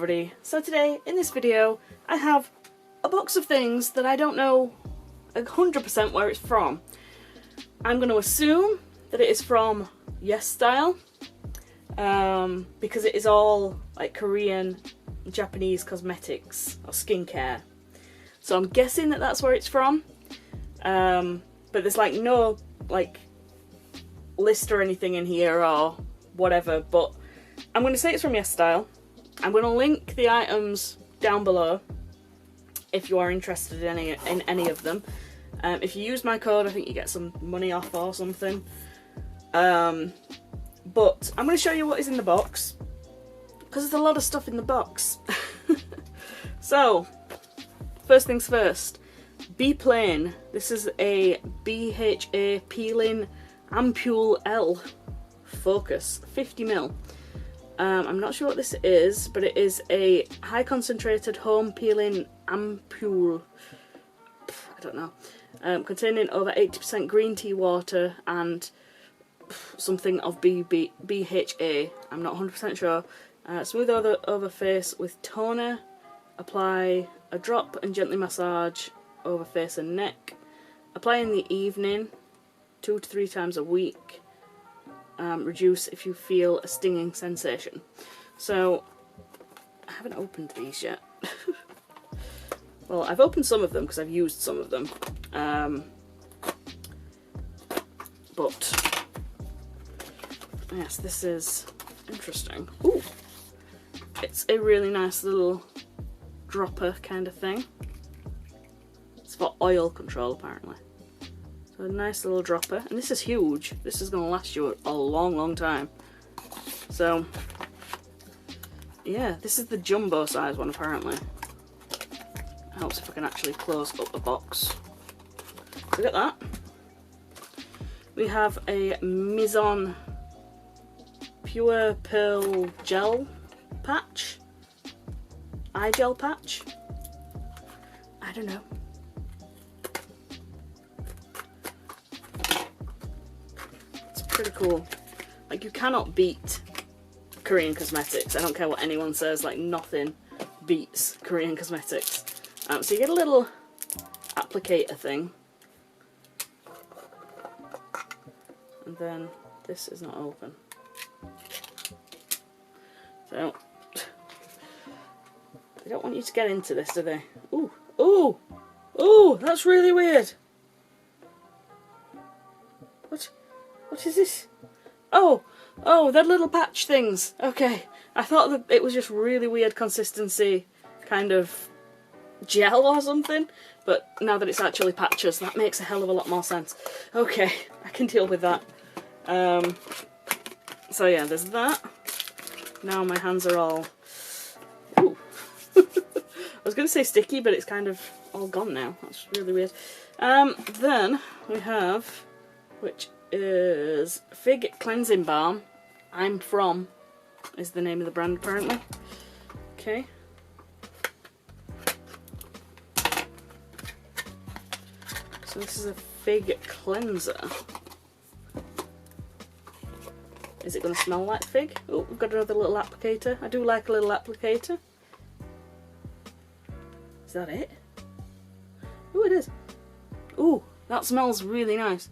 everybody. So today, in this video, I have a box of things that I don't know 100% where it's from. I'm going to assume that it is from Yes Style, because it is all like Korean, Japanese cosmetics or skincare. So I'm guessing that that's where it's from, but there's like no like list or anything in here or whatever, but I'm going to say it's from Yes Style. I'm going to link the items down below if you are interested in any of them. If you use my code, I think you get some money off or something. But I'm going to show you what is in the box, because there's a lot of stuff in the box. So, first things first, Be Plain. This is a BHA Peeling Ampule L Focus, 50ml. I'm not sure what this is, but it is a high concentrated home peeling ampule, I don't know, containing over 80% green tea water and something of BHA, I'm not 100% sure. Smooth over face with toner, apply a drop and gently massage over face and neck. Apply in the evening, 2 to 3 times a week. Reduce if you feel a stinging sensation. So, I haven't opened these yet. Well, I've opened some of them because I've used some of them. But, yes, this is interesting. Ooh! It's a really nice little dropper kind of thing. It's for oil control, apparently. A nice little dropper, and this is huge. This is going to last you a long time. So yeah, this is the jumbo size one apparently. Helps if I can actually close up the box. So get that. We have a Maison Pure Pearl Gel Patch. Eye gel patch. I don't know. Pretty cool. Like, you cannot beat Korean cosmetics. I don't care what anyone says, like nothing beats Korean cosmetics. So you get a little applicator thing, and then this is not open. So they don't want you to get into this, do they? Ooh, ooh, ooh! That's really weird. What is this? Oh, they're little patch things. Okay, I thought that it was just really weird consistency, kind of gel or something, but now that it's actually patches, that makes a hell of a lot more sense. Okay, I can deal with that. So yeah, there's that. Now my hands are all... Ooh. I was going to say sticky, but it's kind of all gone now. That's really weird. Then we have, which is Fig Cleansing Balm. I'm From is the name of the brand apparently. Okay. So this is a fig cleanser. Is it going to smell like fig? Oh, we've got another little applicator. I do like a little applicator. Is that it? Oh, it is. Ooh, that smells really nice.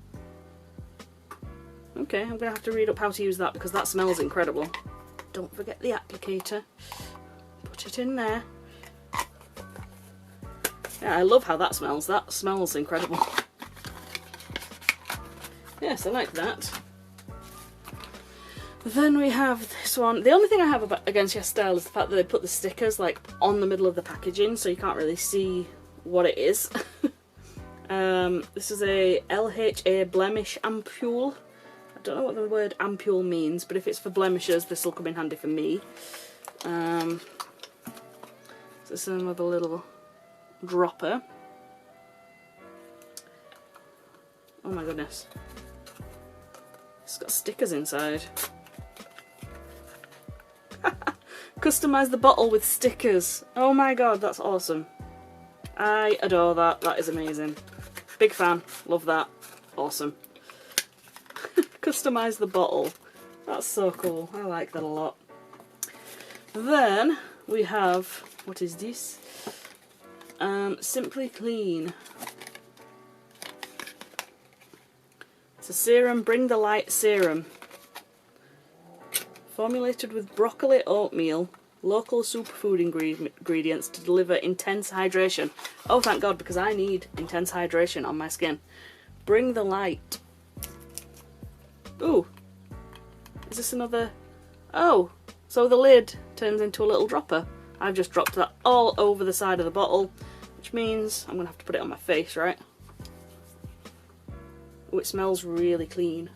Okay, I'm going to have to read up how to use that because that smells incredible. Don't forget the applicator. Put it in there. Yeah, I love how that smells. That smells incredible. Yes, I like that. Then we have this one. The only thing I have against Yes Style is the fact that they put the stickers like on the middle of the packaging, so you can't really see what it is. This is a LHA Blemish Ampule. I don't know what the word ampule means, but if it's for blemishes, this will come in handy for me. So this is another little dropper. Oh my goodness. It's got stickers inside. Customise the bottle with stickers. Oh my god, that's awesome. I adore that. That is amazing. Big fan. Love that. Awesome. Customise the bottle. That's so cool. I like that a lot. Then we have, what is this? Simply Clean. It's a serum, Bring the Light Serum. Formulated with broccoli oatmeal, local superfood ingredients to deliver intense hydration. Oh, thank God, because I need intense hydration on my skin. Bring the light. Ooh. Is this another... Oh, so the lid turns into a little dropper. I've just dropped that all over the side of the bottle, which means I'm going to have to put it on my face, right? Oh, it smells really clean.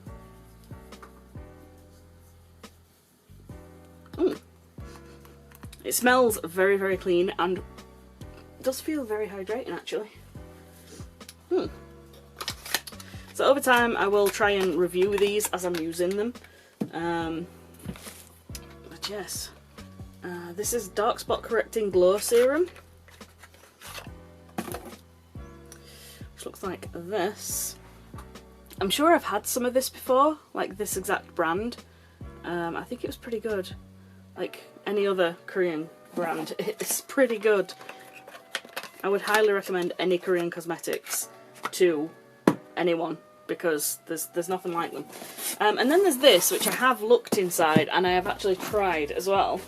It smells very, very clean and does feel very hydrating, actually. So over time I will try and review these as I'm using them. But yes, this is Dark Spot Correcting Glow Serum, which looks like this. I'm sure I've had some of this before, like this exact brand. I think it was pretty good. Like any other Korean brand, it's pretty good. I would highly recommend any Korean cosmetics to anyone because there's nothing like them. And then there's this, which I have looked inside and I have actually tried as well.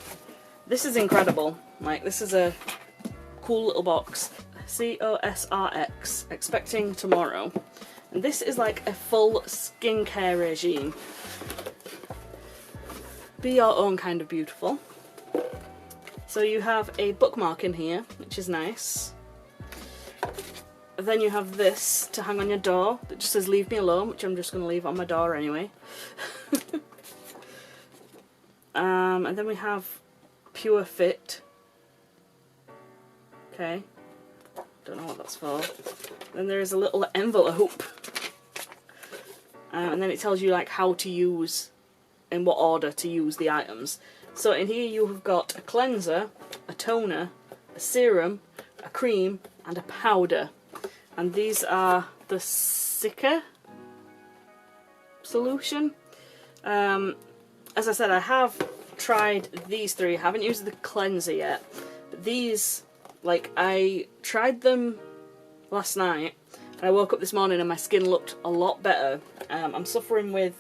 This is incredible. Like, this is a cool little box. COSRX, Expecting Tomorrow. And this is like a full skincare regime. Be your own kind of beautiful. So you have a bookmark in here, which is nice. Then you have this to hang on your door that just says leave me alone, which I'm just going to leave on my door anyway. And then we have Pure Fit. Okay, don't know what that's for. Then there is a little envelope. And then it tells you like how to use, in what order to use the items. So in here you have got a cleanser, a toner, a serum, a cream, and a powder. And these are the Sika solution. As I said, I have tried these three. I haven't used the cleanser yet. But these, like, I tried them last night. And I woke up this morning and my skin looked a lot better. I'm suffering with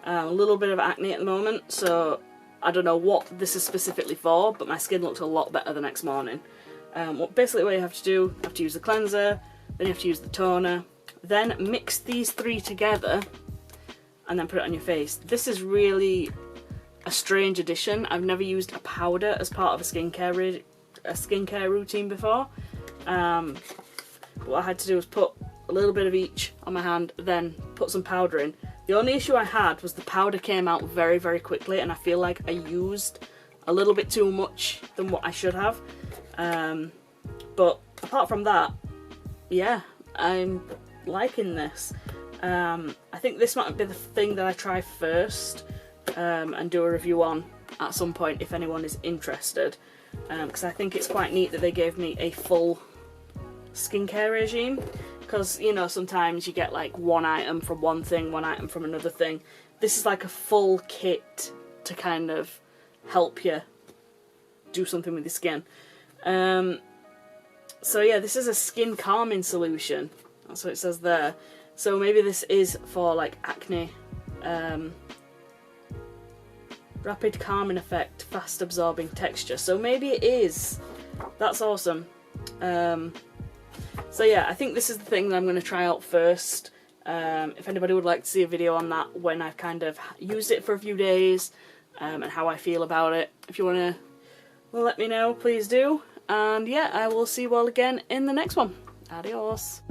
a little bit of acne at the moment, so I don't know what this is specifically for, but my skin looked a lot better the next morning. Basically what you have to do, you have to use the cleanser, then you have to use the toner, then mix these three together and then put it on your face. This is really a strange addition. I've never used a powder as part of a skincare routine before. What I had to do was put a little bit of each on my hand, then put some powder in. The only issue I had was the powder came out very, very quickly, and I feel like I used a little bit too much than what I should have. But apart from that, yeah, I'm liking this. I think this might be the thing that I try first and do a review on at some point if anyone is interested. Because I think it's quite neat that they gave me a full skincare regime. Because, you know, sometimes you get like one item from one thing, one item from another thing. This is like a full kit to kind of help you do something with your skin. So yeah, this is a skin calming solution. That's what it says there. So maybe this is for like acne. Rapid calming effect, fast absorbing texture. So maybe it is. That's awesome. So yeah, I think this is the thing that I'm going to try out first. If anybody would like to see a video on that when I've kind of used it for a few days and how I feel about it, if you want to let me know, please do. And yeah, I will see you all again in the next one. Adios.